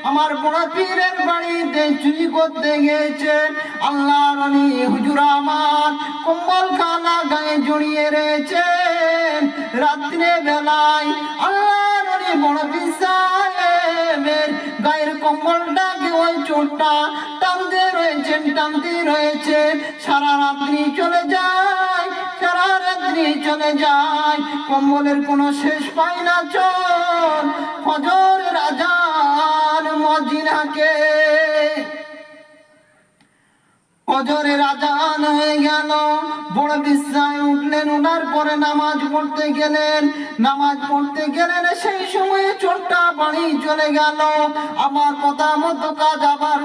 আমার বড় পীরের বাড়িতে চুরি করতে গিয়েছে। আল্লাহর ওলি হুজুর আমার কম্বল খানা গায়ে জড়িয়ে রয়েছেন। রাত্রে বেলায় আল্লাহর ওলি বড় পীর সাহেবের গায়ের কম্বলটাকে ওই চোরটা টানতে রয়েছেন। সারা রাত্রি চলে যায়, সারা রাত্রি চলে যায়, কম্বলের কোনো শেষ পায় না চোর। ফজরের আজান মুয়াজ্জিন হাঁকে, ফজরের আজান হয়ে গেল। বড় বিছানায় উঠলেন, ওঠার পরে নামাজ পড়তে গেলেন। সেই সময়ে চোরটা বাড়ি চলে গেল। আমার কথা মতো কাজ আবার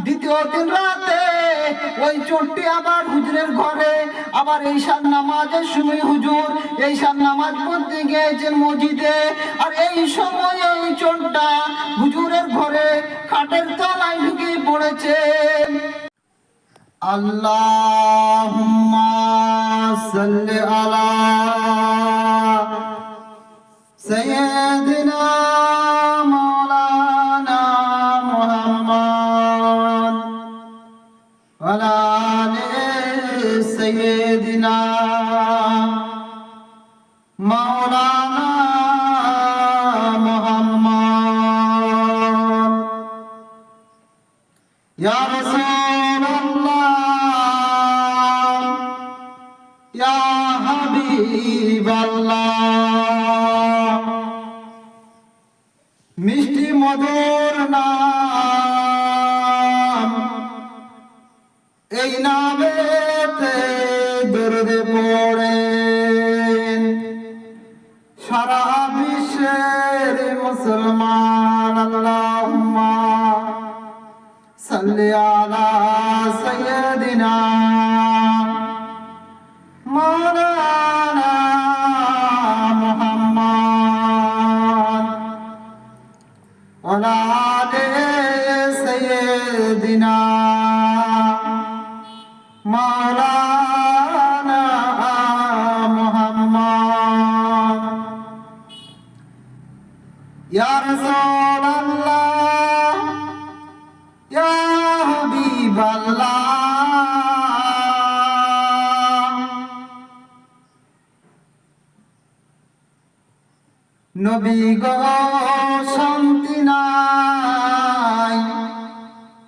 দ্বিতীয় দিন রাতে ওই চোরটি আবার হুজুরের ঘরে, আবার ঈশার নামাজের সময় হুজুর ঈশার নামাজ পড়তে গিয়েছেন মসজিদে। আর এই সময় ওই চোরটা হুজুরের ঘরে খাটের তলায় ঢুকে পড়েছে। আল্লাহুম্মা সাল্লি আলা সাইয়্যিদিনা মাওলানা মুহাম্মদ ওয়া আলা আলি সাইয়্যিদিনা মাওলানা মুহাম্মদ। ইয়া রাসূলুল্লাহ ইয়া হাবিবাল্লাহ, মিষ্টি মধুর নাম, এই নামেতে দরুদ পড়েন সারা বিশ্বের মুসলমান। আল্লাহুম্মা সাল্লি আলা সাইয়্যিদিনা মাওলানা মুহাম্মদ ওয়া আলা আলি সাইয়্যিদিনা মাওলানা মুহাম্মদ। ইয়া রাসূলুল্লাহ ইয়া হাবিবাল্লাহ, নবী গো শান্তি নাই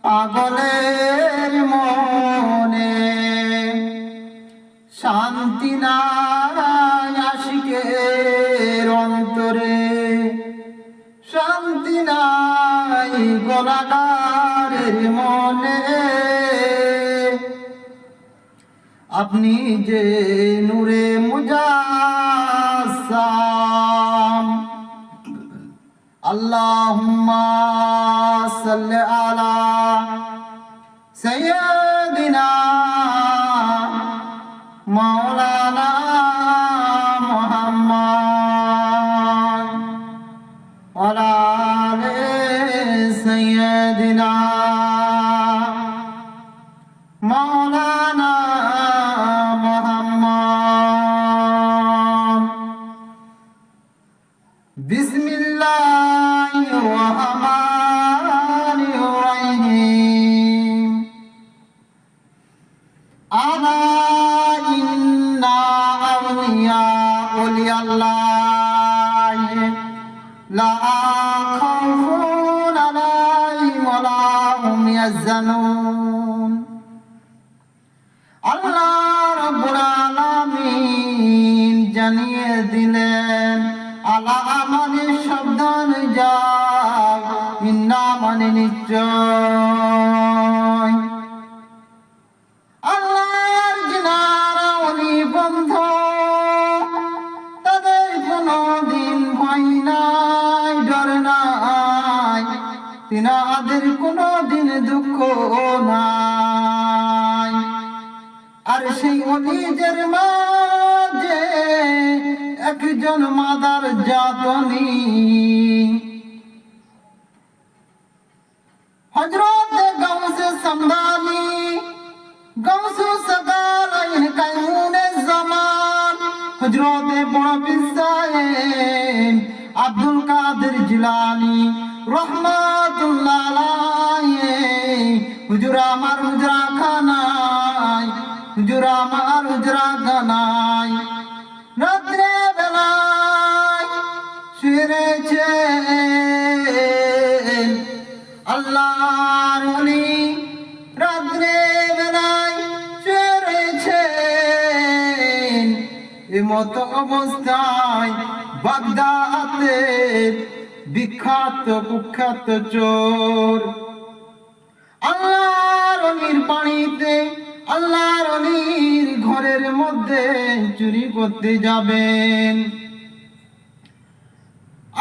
পাগলের মনে, শান্তি নাই আশিকের অন্তরে, শান্তি নাই গোলাগারের মনে। আপনি যে নূরে মুজাসসাম। আল্লাহুম্মা সাল্লি আলা সাইয়্যিদিনা মাওলানা মুহাম্মদ ওয়া আলা আলি সাইয়্যিদিনা মাওলানা মুহাম্মদ। বিসমিল্লাহির রহমানির রহিম। আলা ইন্না আউলিয়া আল্লাহি লা খাউফুন আলাইহিম ওয়া লা হুম ইয়াহজানুন। আল্লাহ রাব্বুল আলামিন জানিয়ে দিলেন, আলা মানে সাবধান যাও, ইন্না মানে নিশ্চয়। আল্লাহর যারা ওলি বন্ধ, তাদের কোনদিন ভয় নাই, ডর নাই, তিনাদের কোনদিন দুঃখ নাই। আর সেই ওলিদের মাঝে একজন মাদার জাতনি, হযরত গাউসে সামদানি, গাউসু সাদালাইন কায়ুনে জামান, হযরত বড় পীর সাহেব আব্দুল কাদের জিলানী রহমাতুল্লাহ হুজুর আমার হুজরা খানায়, হুজুর আমার হুজরা খানায় রাত্রে বেলায় শুয়ে রয়েছেন আল্লাহর ওলি। রাত্রে বেলায় শুয়ে রয়েছেন এমতো অবস্থায় বাগদাদের বিখ্যাত কুখ্যাত চোর আল্লাহর ওলির বাড়িতে, আল্লাহর ওলির ঘরের মধ্যে চুরি করতে যাবেন।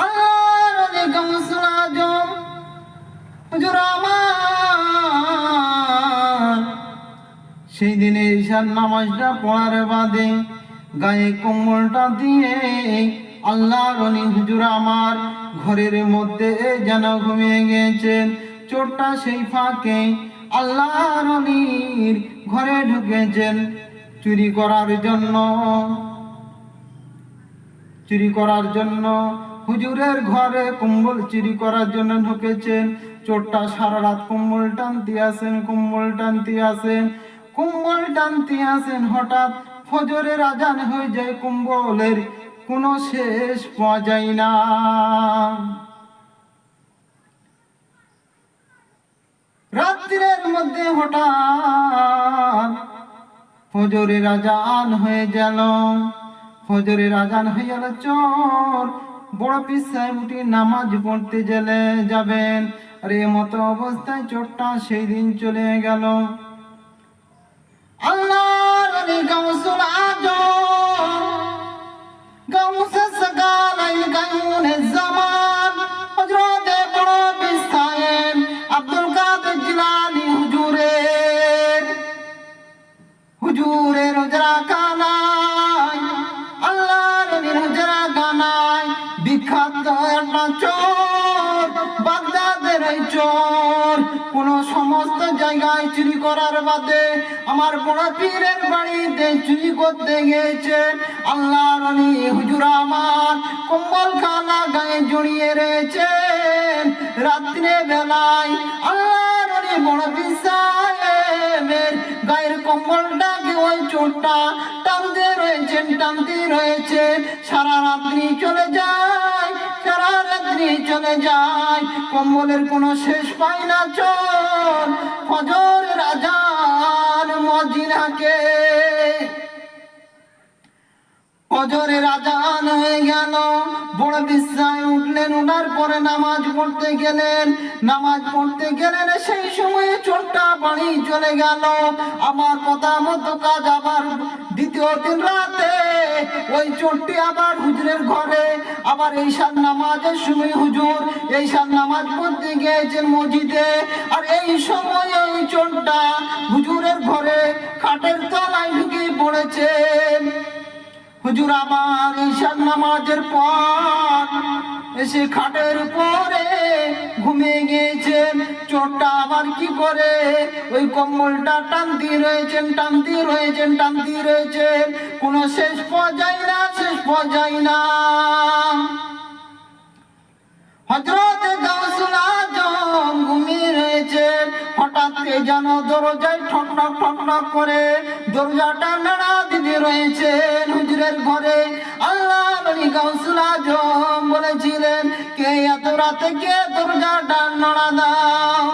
আল্লাহর ওলি গাউসুল আজম হুজুর আমার সেই দিনে ঈশার নামাজটা পড়ার বাদে গায়ে কম্বলটা দিয়ে আল্লাহর ওলি হুজুর আমার ঘরের মধ্যে যেন ঘুমিয়ে গেছেন। চোরটা সেই ফাঁকে আল্লাহর ওলির ঘরে ঢুকেছেন চুরি করার জন্য। চুরি করার জন্য হুজুরের ঘরে কম্বল চুরি করার জন্য ঢুকেছেন। চোরটা সারা রাত কম্বল টানতে আসেন, কম্বল টানতে আসেন, কম্বল টানতে আসেন। হঠাৎ ফজরের আজান হয়ে যায়, কম্বলের কোনো শেষ পাওয়া যায় না। রাত্রির মধ্যে হঠাৎ ফজরের আজান হয়ে গেল। ফজরের আজান হয়ে গেল, চোর বড় পিসায় উঠে নামাজ পড়তে যাবেন। আর এই মতো অবস্থায় চোরটা সেই দিন চলে গেল। আল্লাহর ওলি গাউসুল আজম গাউসে সগালাইল গায়ুনে জামান হযরত বড় পিসায় আব্দুল কাদের জিলানী হুজুরের হুজরা খানায়, আল্লাহর ওলির হুজরা খানায় বিখ্যাত একটা চোর, বাগদাদের এই চোর কোন সমস্ত জায়গায় চুরি করার বাদে আমার বড় পীরের বাড়িতে চুরি করতে গেছে। আল্লাহর ওলি হুজুর আমার কম্বল খানা গায়ে জড়িয়ে রয়েছেন। রাত্রে বেলায় আল্লাহর ওলি বড় পীর সাহেবের গায়ের কম্বলটাকে ওই চোরটা টানতে রয়েছেন। সারা রাত্রি চলে যায়, সারা রাত্রি চলে যায়, কম্বলের কোনো শেষ পায় না চোর। ফজরের আজান মুয়াজ্জিন হাঁকে, ফজরের আজান হয়ে গেল। বড় বিছায় উঠলেন, ওঠার পরে নামাজ পড়তে গেলেন। সেই সময়ে চোরটা বাড়ি চলে গেল। আমার কথা মতো কাজ, আবার দ্বিতীয় দিন রাতে ওই চোরটি আবার হুজুরের ঘরে, আবার ঈশার নামাজের সময় হুজুর ঈশার নামাজ পড়তে গিয়েছেন মসজিদে। আর এই সময় ওই চোরটা হুজুরের ঘরে খাটের তলায় ঢুকে পড়েছেন। হুজুর আমার ঈশার নামাজের পর এসে খাটের উপরে ঘুমিয়ে গিয়েছেন। চোরটা আবার কি করে ওই কম্বলটা টানতে রয়েছেন, কোনো শেষ পাওয়া যায় না। হযরত গাউসুল আজম ঘুমিয়ে রয়েছেন। হঠাৎ কে যেন দরজায় ঠক করে দরজাটা নাড়া দিতে রয়েছেন হুজুরের ঘরে। আল্লাহর ওলি গাউসুল আজম বলেছিলেন, কে এত রাতে কে দরজাটা নাড়া দাও?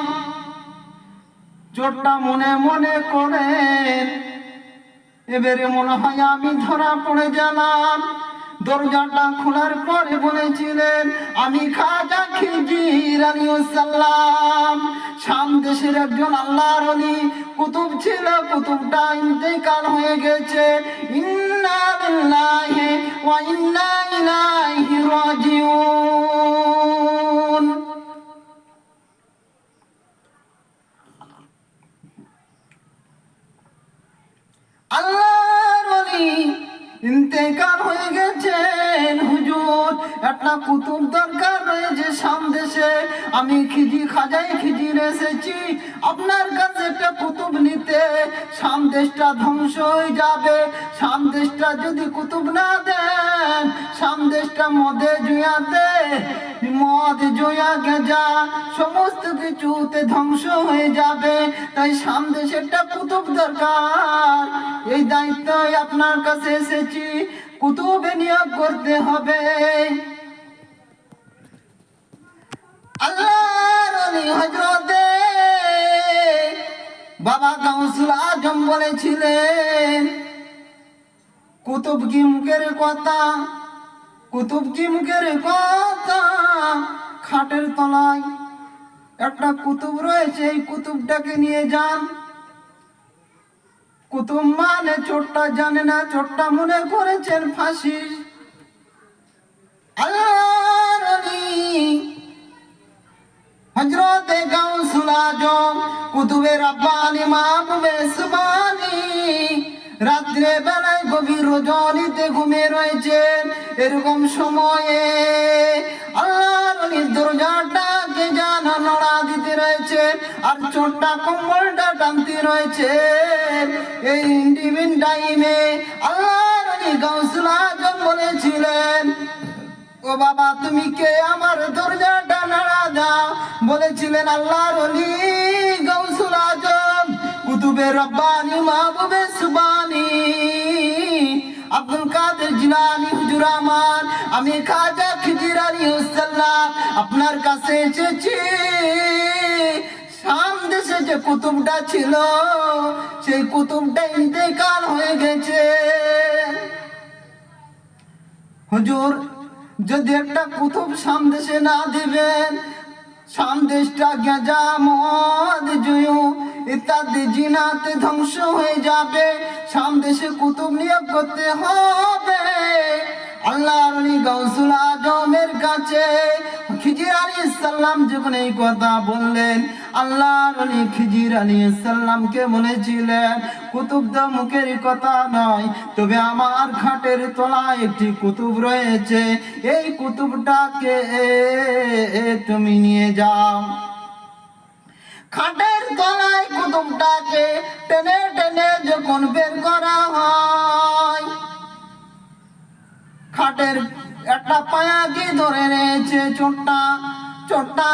চোরটা মনে মনে করেন, এবারে মনে হয় আমি ধরা পড়ে গেলাম। দরজাটা খোলার পরে বলেছিলেন, আমি খাজা খিজির আলাইহিস সালাম, শাম দেশের একজন আল্লাহর ওলি কুতুব ছিল। কুতুবটা ইন্তেকাল হয়ে গেছে। ইন্না লিল্লাহি ওয়া ইন্না ইলাইহি রাজিউন। আল্লাহর ওলি ইন্তেকাল হয়ে গেছেন হুজুর, একটা কুতুব দরকার রয়েছে সামদেশে। আমি খাজাই খিজির এসেছি আপনার কাছে একটা কুতুব নিতে। সামদেশটা ধ্বংস হয়ে যাবে, সামদেশটা যদি কুতুব না দেন, সামদেশটা মদে জুয়াতে, মদ জুয়া গেজা সমস্ত কিছুতে ধ্বংস হয়ে যাবে। তাই সামদেশে একটা কুতুব দরকার। এই দায়িত্ব আপনার কাছে এসেছি, কুতুবে নিয়োগ করতে হবে। আল্লাহর ওলি হযরতে বাবা গাউসুল আজম বলেছিলেন, কুতুব কি মুখের কথা, কুতুব কি মুখের কথা, খাটের তলায় একটা কুতুব রয়েছে, এই কুতুবটাকে নিয়ে যান। কুতুব মানে চোরটা জানে না, চোরটা মনে করেছেন ফাঁসি। আল্লাহর ওলি হযরতে গাউসুল আজম কুতুবে রব্বানি মাহবুবে সুবহানি রাত্রে বেলায় গভীর রজনীতে ঘুমিয়ে রয়েছেন। এরকম সময়ে আল্লাহর ওলির দরজাটাকে জানা নড়া দিতে রয়েছে, আর চোরটা কম্বলটা টানতে রয়েছে। এই ইন্টিমেট টাইমে আল্লাহর ওলি গাউসুল আজম বলেছিলেন, ও বাবা তুমি কে, আমার দরজাটা নাড়া দাও। বলেছিলেন আল্লাহর ওলি গাউসুল আজম কুতুবে রব্বানি মাহবুবে সুবহানি আব্দুল কাদের জিলানী হুজুর আমার, আমি খাজা খিজির আলাইহিস সালাম আপনার কাছে এসেছি। সামদেশে যে কুতুবটা ছিল, সেই কুতুবটা ইন্তেকাল হয়ে গেছে। হুজুর যদি একটা কুতুব সামদেশে না দিবেন, সামদেশটা গেজা মদ জুয়ু ইত্যাদি জিনাতে ধ্বংস হয়ে যাবে। সামদেশে কুতুব নিয়োগ করতে হবে। আল্লাহর ওলি গাউসুল আজমের কাছে খিজির আলাইহিস সালাম যখন এই কথা বললেন, আল্লাহর ওলি খিজির আলাইহিস সালামকে বলেছিলেন, কুতুব তো মুখের কথা নয়, তবে আমার খাটের তলায় একটি কুতুব রয়েছে, এই কুতুবটাকে তুমি নিয়ে যাও। খাটের তলায় কুতুবটাকে টেনে টেনে যখন বের করা হয়, খাটের একটা পায়াকে ধরে নিয়েছে চোরটা। চোরটা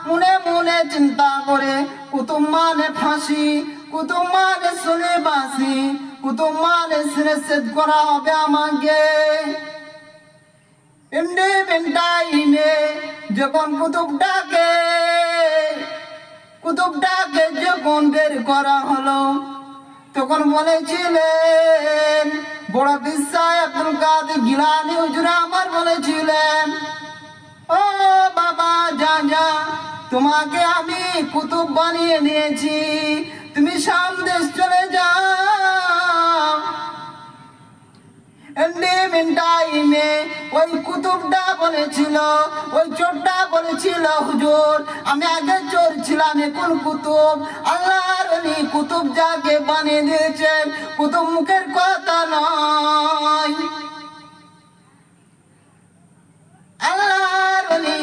মনে মনে চিন্তা করে, কুতুব মানে ফাঁসি, কুতুব মানে শুনে বাসি, কুতুব মানে শিরশ্ছেদ করা হবে আমাকে। এমনি টাইমে যখন কুতুবটাকে যখন বের করা হলো, তখন বলেছিলেন বড় বিশ্বাস আব্দুল কাদের জিলানী হুজুর আমার বলেছিলেন, ও বাবা যা যা, তোমাকে আমি কুতুব বানিয়ে নিয়েছি, তুমি সামদেশ চলে যাও। টাইমে ওই কুতুবটা বলেছিল, ওই চোরটা বলেছিল, হুজুর আমি আগে চোর ছিলাম, এখন কুতুব। আল্লাহর ওলি কুতুব যাকে বানিয়ে দিয়েছেন, কুতুব মুখের কথা নয়। আল্লাহর ওলি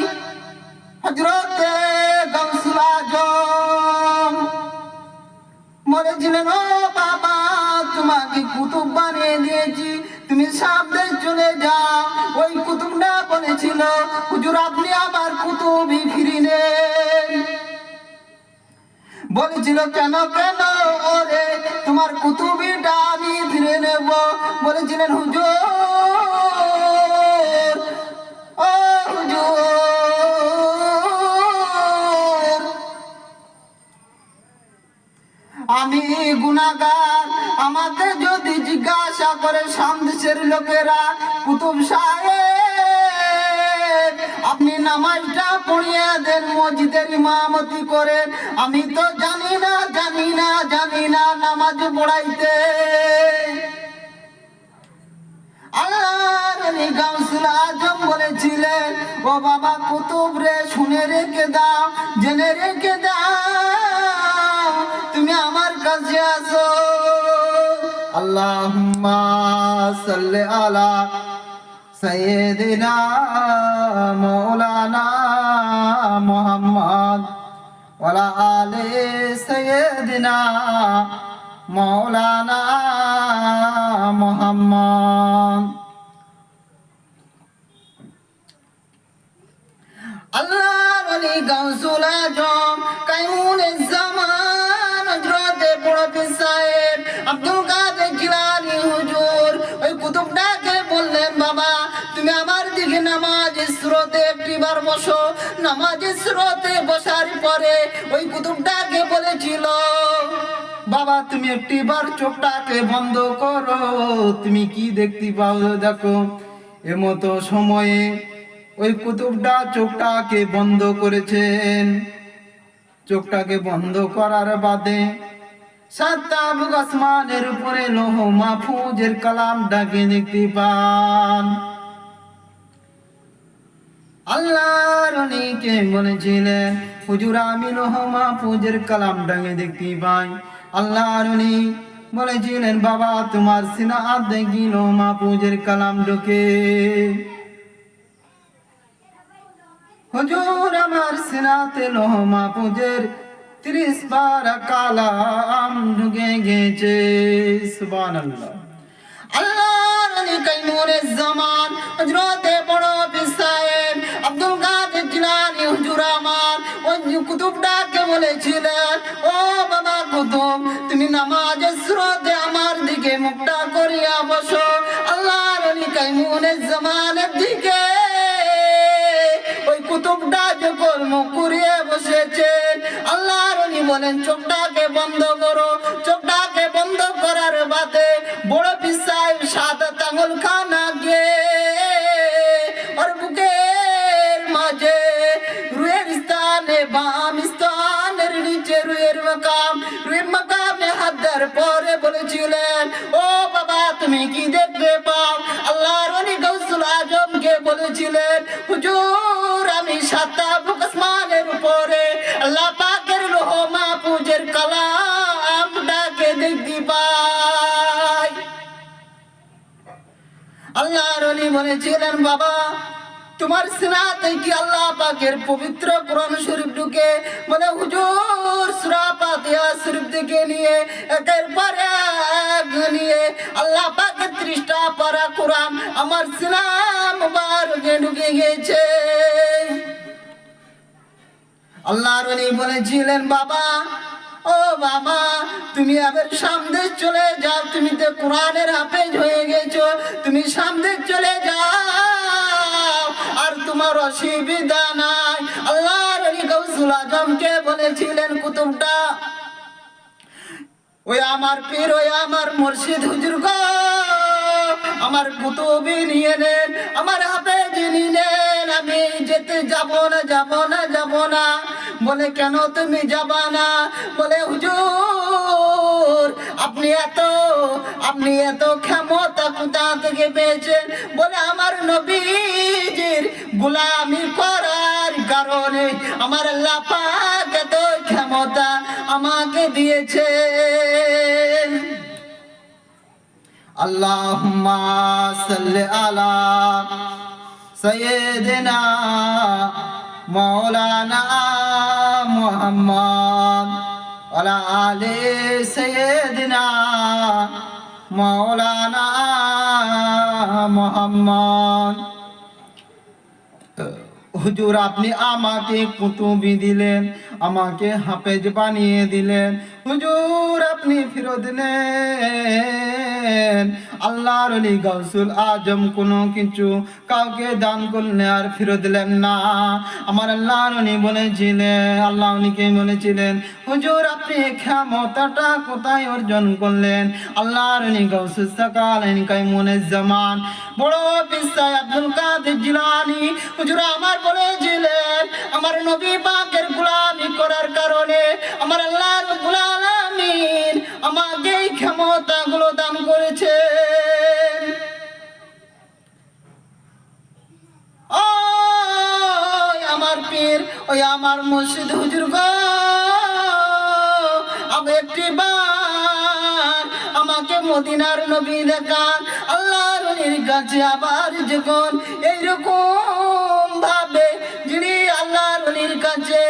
হযরতে গাউসুল আজম বলেছিলেন, ও বাবা তোমাকে কুতুব বানিয়ে দিয়েছি, তুমি সামনে চলে যাও। ওই কুতুবটা বলেছিল, হুজুর আপনি আমার কুতুবই ফিরিয়ে নেন। বলেছিল কেন কেন, ওরে তোমার কুতুবিটা আমি ফিরে নেব। বলেছিলেন হুজুর, ও হুজুর আমি গুনাহগার, আমাকে যদি জিজ্ঞাসা করে সামদেশের লোকেরা, কুতুব সাহেব আপনি নামাজটা পড়িয়ে দেন, মসজিদের ইমামতি করেন, আমি তো জানি না নামাজ পড়াইতে। আল্লাহর ওলি গাউসুল আজম বলেছিলেন, ও বাবা কুতুব রে শুনে রেখে দাও, জেনে রেখে দাও, তুমি আমার কাছে আসো। আল্লাহুম্মা সাল্লি আলা সাইয়্যিদিনা মাওলানা মুহাম্মদ ওয়া আলা আলি সাইয়্যিদিনা মাওলানা মুহাম্মদ। আল্লাহর ওলি গাউসুল আজম কাইমুনিজ জামান হযরতে বড় পীর সাহেব আব্দুল কাদের জিলানী হুজুর ওই কুতুবটাকে বললেন, বাবা তুমি আমার দিকে নামাজের স্রোতে একটিবার বসো। নামাজের স্রোতে বসার পরে ওই কুতুবটাকে বলেছিল, বাবা তুমি একটিবার চোখটাকে বন্ধ করো, তুমি কি দেখতে পাও দেখো। এমতো সময়ে ওই কুতুবটা চোখটাকে বন্ধ করেছেন। চোখটাকে বন্ধ করার বাদে সাতটা বুক আসমানের উপরে লৌহ মাহফুজের কালামটাকে দেখতে পান। আল্লাহর ওলিকে বলেছিলেন, হুজুর আমি লৌহ মাহফুজের কালামটাকে দেখতে পাই। আল্লাহর ওলি বলেছিলেন, বাবা তোমার সিনাত দেখি লৌহ মাহফুজের কালাম ঢোকে। হুজুর আমার সিনাতে লৌহ মাহফুজের 30 বার কালাম ঢুকে গেছে। সুবহানাল্লাহ। আল্লাহর ওলি কাইমুনিজ জামান হযরতে বড় পীর সাহেব আব্দুল কাদের জিলানী হুজুর আমার ওই কুতুবটাকে বলেছিলেন, ও বাবা কুতুব তুমি নামাজের স্রোতে আমার দিকে মুখটা করিয়া বসো। আল্লাহর ওলি কাইমুনিজ জামানের দিকে ওই কুতুবটা যখন মুখ ঘুরিয়ে বসেছেন, আল্লাহর ওলি বলেন চোখটাকে বন্ধ করো। চোখটাকে বন্ধ করার বাদে বড় পীর সাহেব সাত আঙ্গুল খানা গিয়ে ওর বুকের মাঝে রুয়ের স্থানে বাম স্থানের নিচে রুয়ের মাকামে হাত দেওয়ার পরে বলেছিলেন, ও বাবা তুমি কি দেখতে পাও। আল্লাহর ওলি গাউসুল আজমকে বলেছিলেন, হুজুর আমি সাতটা বুক আসমানের উপরে আল্লাহ পাকের লৌহ মাহফুজের কালামটাকে দেখতে পাই। আল্লাহর ওলি বলেছিলেন, বাবা তোমার সিনাতে কি আল্লাহ পাকের পবিত্র কোরআন শরীফ ঢুকে? বলে হুজুর সূরা ফাতিহা শরীফ থেকে নিয়ে একের পর এক নিয়ে আল্লাহ পাকের 30টা পারা কোরআন আমার সিনা মুবারকে ঢুকে গেছে। আল্লাহর ওলি বলেছিলেন, বাবা ও বাবা তুমি আবার সামনে চলে যাও, তুমি তো কোরআনের হাফেজ হয়ে গেছো, তুমি সামনে চলে যাও আর তোমার অসুবিধা নাই। আল্লাহর ওলি গাউসুল আজমকে বলেছিলেন কুতুবটা, ওই আমার পীর ওই আমার মুর্শিদ হুজুর গো আমার কুতুবি নিয়ে নেন, আমার হাফেজ নিয়ে নেন, আমি যেতে যাব না। বলে কেন তুমি যাবা না? বলে হুজুর আপনি এত ক্ষমতা কোথা থেকে পেয়েছেন? বলে আমার নবীজির গোলামি করার কারণে আমার আল্লাহ পাক এত ক্ষমতা আমাকে দিয়েছেন। আল্লাহুম্মা সাল্লি আলা সাইয়্যিদিনা মাওলানা মুহাম্মদ ওয়া আলা আলি সাইয়্যিদিনা মাওলানা মুহাম্মদ। হুজুর আপনি আমাকে কুতুবি দিলেন, আমাকে হাফেজ বানিয়ে দিলেন, হুজুর আপনি ফেরত দিলেন। আল্লাহর ওলি গাউসুল আজম কোনো কিছু কাউকে দান করলে আর ফেরত দিলেন না। আমার আল্লাহর ওলি বলেছিলেন, আল্লাহ ওলিকে বলেছিলেন, হুজুর আপনি ক্ষমতাটা কোথায় অর্জন করলেন? আল্লাহর ওলি গাউসুল সাকালাইন কাইমুনিজ জামান বড় পীর সাহেব আব্দুল কাদের জিলানী হুজুর আমার বলেছিলেন, আমার নবী পাকের গোলামি করার কারণে আমার আল্লাহ রাব্বুল আলামিন আমাকে এই ক্ষমতাগুলো দান করেছেন। ওই আমার পীর ওই আমার মুর্শিদ হুজুর গো আমি একটিবার আমাকে মদিনার নবী দেখান। আল্লাহর ওলির কাছে আবার যখন এইরকম ভাবে যিনি আল্লাহর ওলির কাছে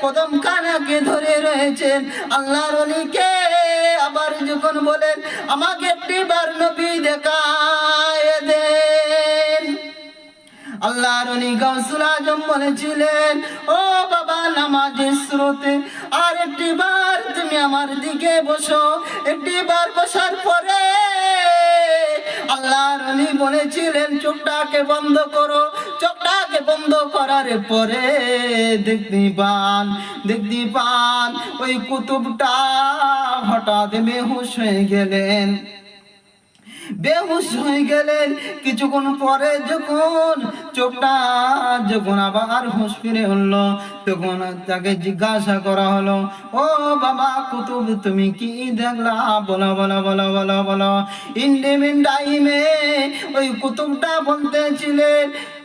কদম খানাকে ধরে রয়েছেন, আল্লাহর ওলিকে আবার যখন বলেন আমাকে একটিবার নবী দেখায় দেন, আল্লাহর ওলি গাউসুল আজম বলেছিলেন ও বাবা নামাজের স্রোতে আর একটিবার তুমি আমার দিকে বসো। একটিবার বসার পরে আল্লাহর ওলি বলেছিলেন চোখটাকে বন্ধ করো। চোখটাকে বন্ধ করার পরে দেখতে পান ওই কুতুবটা হঠাৎ বেহুশ হয়ে গেলেন। কিছুক্ষণ পরে যখন চোখটা আবার হুঁশ ফিরে হলো, তখন তাকে জিজ্ঞাসা করা হলো ও বাবা কুতুব তুমি কি দেখলা, বলো বলো বলো বলো বলো। ইন্ডিমিন টাইমে ওই কুতুবটা বলতেছিলেন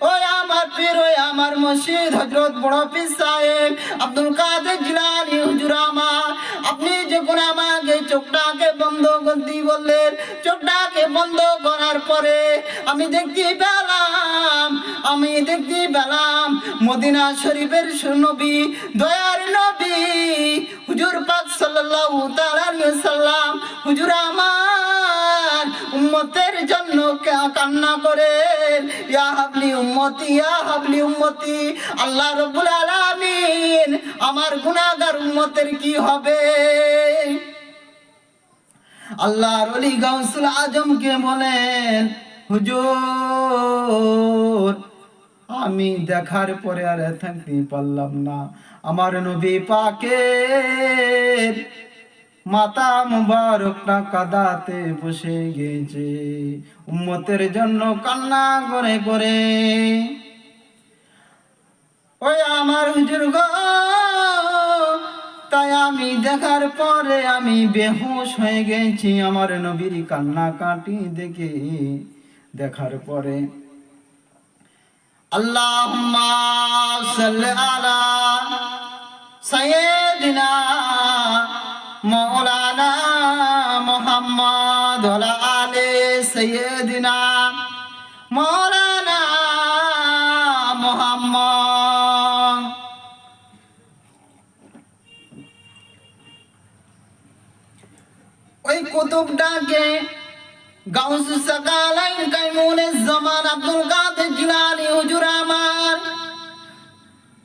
ওই আমার পীর, ওই আমার মুর্শিদ হযরত বড় পীর সাহেব আব্দুল কাদের জিলানী হুজুর আমার, আপনি যখন আমাকে চোখটাকে বন্ধ করতে বললেন, চোখটাকে বন্ধ করার পরে আমি দেখতে পেলাম মদিনা শরীফের নবী, দয়ার নবী হুজুর পাক সাল্লাল্লাহু তাআলা আলাইহি সাল্লাম হুজুর আমার উম্মতের জন্য কান্না করেন ইয়া হাবলি উম্মতি ইয়া হাবলি উম্মতি। আল্লাহ রাব্বুল আলামিন আমার গুনাহগার উম্মতের কি হবে? আল্লাহর ওলি গাউসুল আজমকে বলেন হুজুর আমি দেখার পরে আর থাকতে পারলাম না, আমার নবী পাকের মাথা মুবারকটা কাদাতে বসে গেছে উম্মতের জন্য কান্না করে করে। ওই আমার হুজুর গো, তাই আমি দেখার পরে আমি বেহুশ হয়ে গেছি আমার নবীর কান্নাকাটি দেখে। দেখার পরে আল্লাহুম্মা সাল্লি আলা সাইয়্যিদিনা মাওলানা মুহাম্মদ ওয়া আলা আলি সাইয়্যিদিনা মাওলানা মুহাম্মদ। ওই কুতুবটাকে গাউস সাকালাইন কাইমুনিজ জামান আব্দুল কাদের জিলানী হুজুর আমার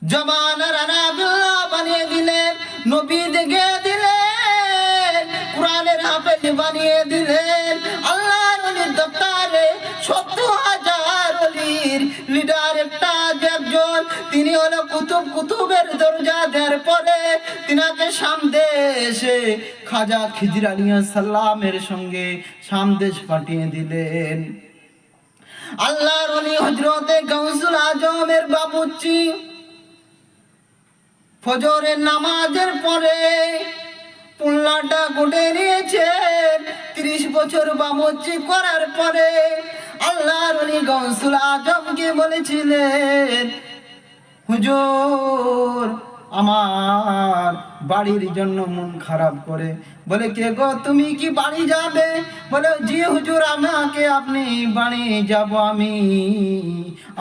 জমানার আনাবিল্লাহ বানিয়ে দিলেন, নবী দেখে দিলেন, কোরআনের হাফেজ বানিয়ে দিলেন। আল্লাহর ওলির দপ্তরে ৭০,০০০ ওলির লিডার একটা একজন, তিনি হলো কুতুবের দরজা দেওয়ার পরে তিনাকে সামদেশে খাজা খিজির আলাইহিস সালামের সঙ্গে সামদেশ পাঠিয়ে দিলেন। আল্লাহর ওলি হযরতে গাউসুল আজমের বাবুর্চি ফজরের নামাজের পরে পুল্লাটা গুটে নিয়েছেন। ৩০ বছর বাবুর্চি করার পরে আল্লাহর ওলি গাউসুল আজমকে বলেছিলেন হুজুর আমার বাড়ির জন্য মন খারাপ করে। বলে কে গো তুমি কি বাড়ি যাবে? বলে জি হুজুর আমাকে আপনি বাড়ি যাব আমি,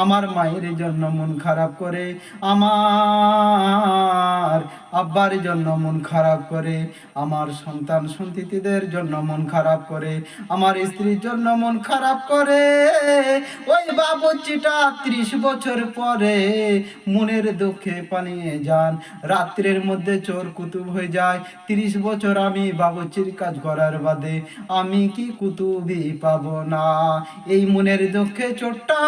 আমার মায়ের জন্য মন খারাপ করে, আমার আব্বার জন্য মন খারাপ করে, আমার সন্তান সন্ততিদের জন্য মন খারাপ করে, আমার স্ত্রীর জন্য মন খারাপ করে। ওই বাবুর্চিটা ৩০ বছর পরে মনের দুঃখে পালিয়ে যান, রাত্রের মধ্যে চোর কুতুব হয়ে যায়। ৩০ বছর আমি বাবুর্চির কাজ করার বাদে আমি কি কুতুবই পাবো না? এই মনের দুঃখে চোরটা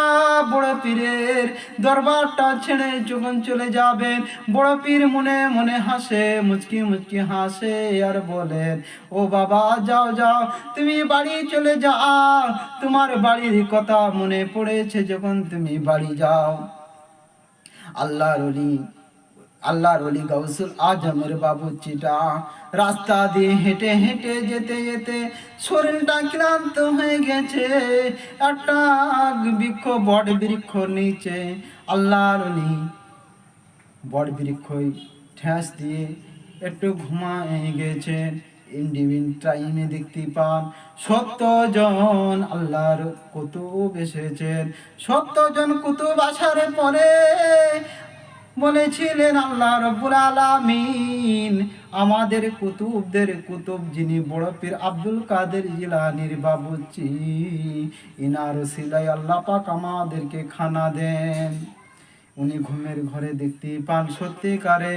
বড় পীরের দরবারটা ছেড়ে যখন চলে যাবেন, বড় পীর মনে মনে হাসে, মুচকি মুচকি হাসে আর বলেন ও বাবা যাও যাও তুমি বাড়ি চলে যাও, তোমার বাড়ির কথা মনে পড়েছে যখন তুমি বাড়ি যাও। আল্লাহর ওলি গাউসুল আজমের বাবুর্চিটা রাস্তা দিয়ে হেঁটে হেঁটে যেতে যেতে শরীরটা ক্লান্ত হয়ে গেছে। একটা বট বৃক্ষ নিচে আল্লাহর ওলি বট বৃক্ষ ঠেস দিয়ে একটু ঘুমায় গেছেন। ইন্ডিভিন টাইমে দেখতে পান 70 জন আল্লাহর কুতুব এসেছেন। 70 জন কুতুব আসার পরে বলেছিলেন আল্লাহ রাব্বুল আলামিন আমাদের কুতুবদের কুতুব যিনি বড় পীর আব্দুল কাদের জিলানীর বাবুচি, ইনার সিলাই আল্লাহ পাক আমাদেরকে খানা দেন। উনি ঘুমের ঘরে দেখতে পান সত্যিকারে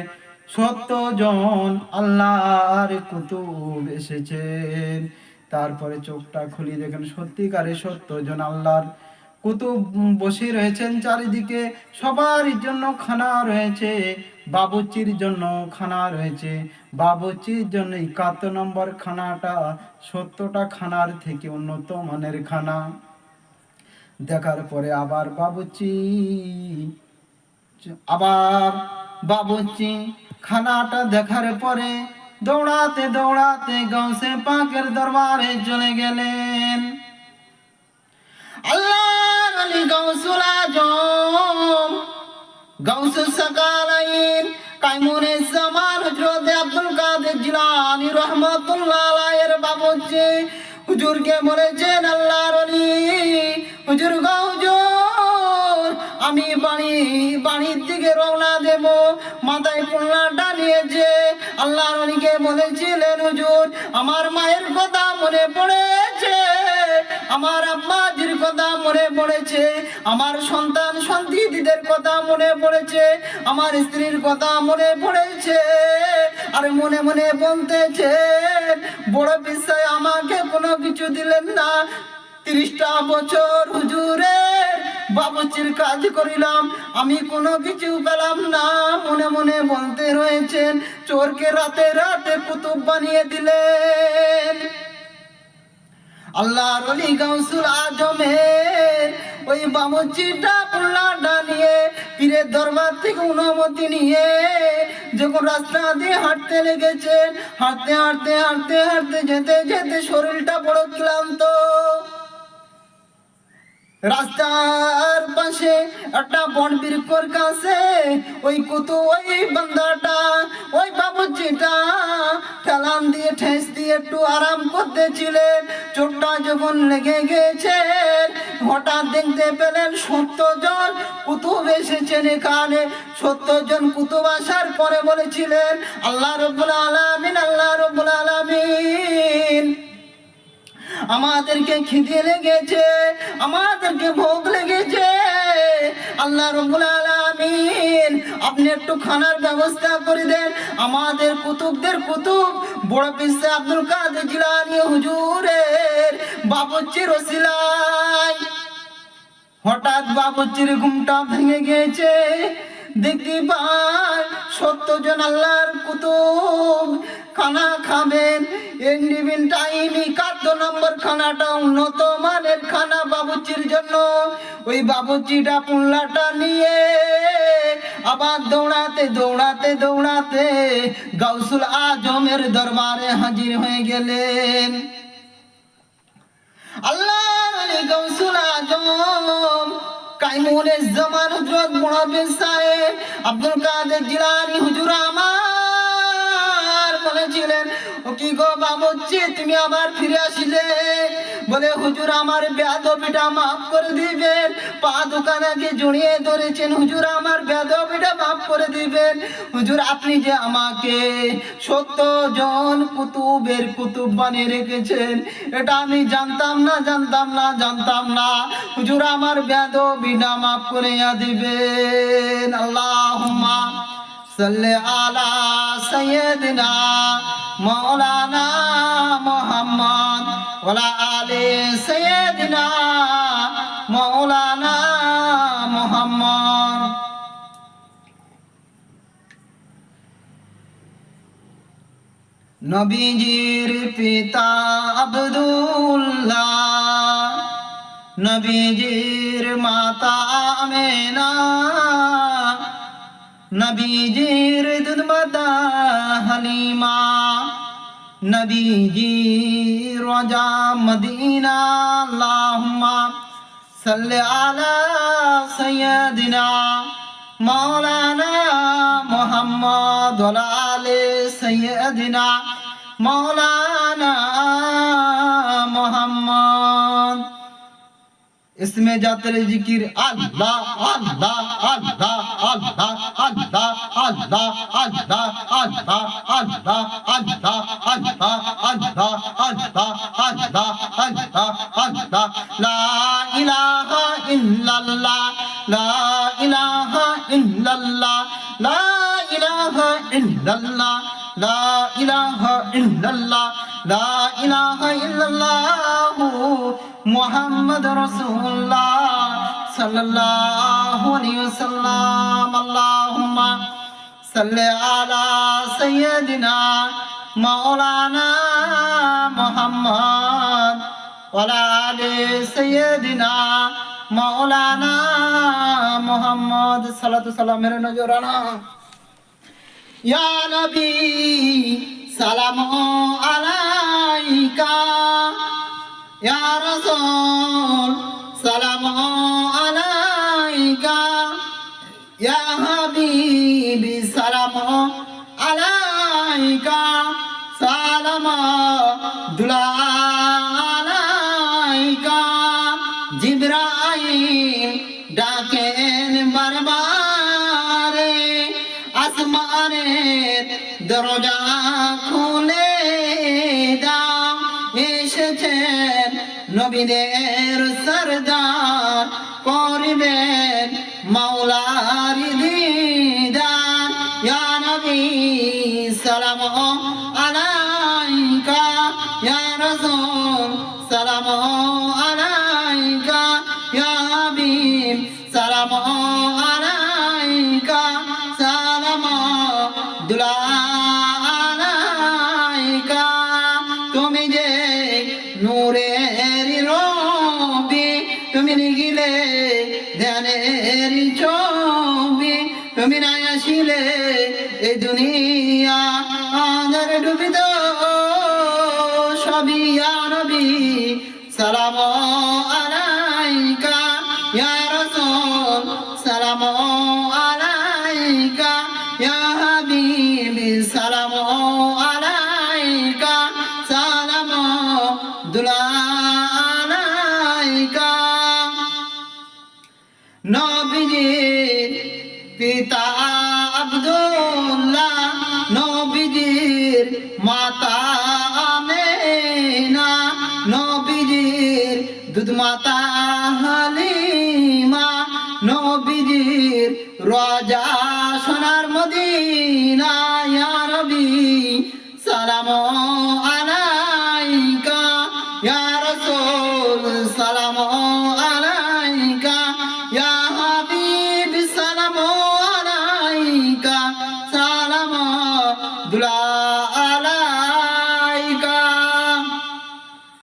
70 জন আল্লাহর কুতুব এসেছেন। তারপরে চোখটা খুলি দেখেন সত্যিকারে 70 জন আল্লাহর কুতুব বসে রয়েছেন চারিদিকে। সবার জন্য খানা রয়েছে, বাবুচির জন্য খানা রয়েছে। বাবুচির জন্য 71 নম্বর খানাটা 70টা খানার থেকে উন্নত মানের খানা। দেখার পরে আবার বাবুচি খানাটা দেখার পরে দৌড়াতে দৌড়াতে গাউসে পাকের দরবারে চলে গেলেন। আল্লাহর ওলি গাউসুল আজম গাউসুস সাকালাইন কাইমুনিস জামান হযরত আব্দুল কাদের জিলানী রাহমাতুল্লাহ আলাইহির বাবুচি হুজুরকে বলেছেন আল্লাহর ওলি হুজুর হুজুর আমি বাড়ির দিকে রওনা দেব। মাথায় পুল্লাটা নিয়েছে। আল্লাহর ওলিকে বলেছিলেন হুজুর আমার মায়ের কথা মনে পড়েছে, আমার আম্মাজির কথা মনে পড়েছে, আমার সন্তান সন্ততিদের কথা মনে পড়েছে, আমার স্ত্রীর কথা মনে পড়েছে। আর মনে মনে বলতেছে বড় বিশ্বায় আমাকে কোনো কিছু দিলেন না। 30টা বছর হুজুরের বাবুচির কাজ করিলাম, আমি কোনো কিছু পেলাম না। মনে মনে বলতে রয়েছেন চোরকে রাতে রাতে কুতুব বানিয়ে দিলেন। আল্লাহর ওলি গাউসুল আজমের ওই বাবুচিটা পুল্লাটা নিয়ে পীরের দরবার থেকে অনুমতি নিয়ে যখন রাস্তা দিয়ে হাঁটতে লেগেছেন, হাঁটতে হাঁটতে হাঁটতে হাঁটতে যেতে যেতে শরীরটা বড় ক্লান্ত। রাস্তার পাশে একটা বন বৃক্ষর কাছে ওই বান্দাটা ওই বাবুচিটা ঠেলান দিয়ে ঠেস দিয়ে একটু আরাম করতেছিলেন। চোটটা যখন লেগে গেছে হঠাৎ দেখতে পেলেন 70 জন কুতুব এসেছেন এখানে। 70 জন কুতুব আসার পরে বলেছিলেন আল্লাহ রাব্বুল আলামিন আল্লাহ রাব্বুল আলামিন আমাদেরকে খিদে লেগেছে, আমাদেরকে ভোগ লেগেছে। আল্লাহ রাব্বুল আলামিন আপনি একটু খানার ব্যবস্থা করে দেন। আমাদের কুতুবদের কুতুব বড় পীর আব্দুল কাদের জিলানী হুজুরের বাবুচির ওসিলায়। হঠাৎ বাবুচির ঘুমটা ভেঙে গেছে। দেখতে পায় 70 জন আল্লাহর কুতুব খানা খাবেন। ইন্ডিভিন টাইমই 71 নম্বর খানাটা উন্নত মানের খানা বাবুচির জন্য। ওই বাবুচিটা পুল্লাটা নিয়ে আবার দৌড়াতে দৌড়াতে দৌড়াতে গাউসুল আজমের দরবারে হাজির হয়ে গেলেন। আল্লাহর ওলি গাউসুল আজম কাইমুনিস জামান হযরত বড় পীর সাহেব আব্দুল কাদের জিলানী হুজুর আমার বলেছিলেন ও কি গো বাবুচি তুমি আবার ফিরে আসিলে? বলে হুজুর আমার বেয়াদবিটা মাফ করে দিবেন। পা দোকানাকে জড়িয়ে ধরেছেন হুজুর আমার বেয়াদবিটা মাফ করে দিবেন। হুজুর আপনি যে আমাকে 70 জন কুতুবের কুতুব বানিয়ে রেখেছেন এটা আমি জানতাম না। হুজুর আমার বেয়াদবিটা মাফ করে দিবেন। আল্লাহুম্মা সাল্লি আলা সাইয়্যিদিনা মাওলানা মুহাম্মদ ওয়ালা আলি সাইয়্যিদিনা মাওলানা মুহাম্মদ। নবীজির পিতা আব্দুল্লাহ, নবীজির মাতা আমেনা, নবীজির দুধমাতা হালিমা, নবীজির রোজা মদিনা। আল্লাহুম্মা সাল্লি আলা সাইয়্যিদিনা মাওলানা মুহাম্মদ ওয়া আলি সাইয়্যিদিনা मौलाना मोहम्मद। इसमें जाते जिकिर अल्लाह अल्लाह अल्लाह अल्लाह अल्लाह अल्लाह अल्लाह अल्लाह अल्लाह अल्लाह अल्लाह अल्लाह अल्लाह अल्लाह अल्लाह अल्लाह ला इलाहा इल्लल्लाह ला इलाहा इल्लल्लाह ला इलाहा इल्लल्लाह ला इलाहा इल्लल्लाह ला इलाहा इल्लल्लाह मुहम्मद रसूलुल्लाह सल्लल्लाहु अलैहि वसल्लम। अल्लाहुम्मा सल्ली अला सय्यदिना मौलाना मुहम्मद वला आले सय्यदिना मौलाना मुहम्मद। सलातु सलाम मेरे नजराना या नबी सलाम अलैका या रसूल सलाम अलैका या हबीबी सलाम अलैका सलाम दुला अलैका। जिब्राइल डाकेन बारबारे আসমানের দরজা খুলে দাও এসেছেন নবীদের সরদার করবেন মাওলার দিদার ইয়া নবী সালাম আলাইকা ইয়া রাসূল সালাম আলাইকা ইয়া হাবিব সালাম আলাইকা সালাম দুলা আলাইকা। তুমি যে নূরের রবি তুমি নিগিলে ধ্যানের ছবি তুমি না আসিলে এই দুনিয়া আধারে ডুবিত সবই। ইয়া নবী সালাম আলাইকা ইয়া রাসূল সালাম আলাইকা ইয়া হাবিবি সালাম আলাইকা সালাম দুলা আলাইকা। নবীজির পিতা আব্দুল্লাহ নবীজির মাতা আমেনা নবীজির দুধ মাতা হালিমা নবীজির রাজা সোনার মদিনা। ইয়া নবী সালাম আলাইকা ইয়া রাসূল সালাম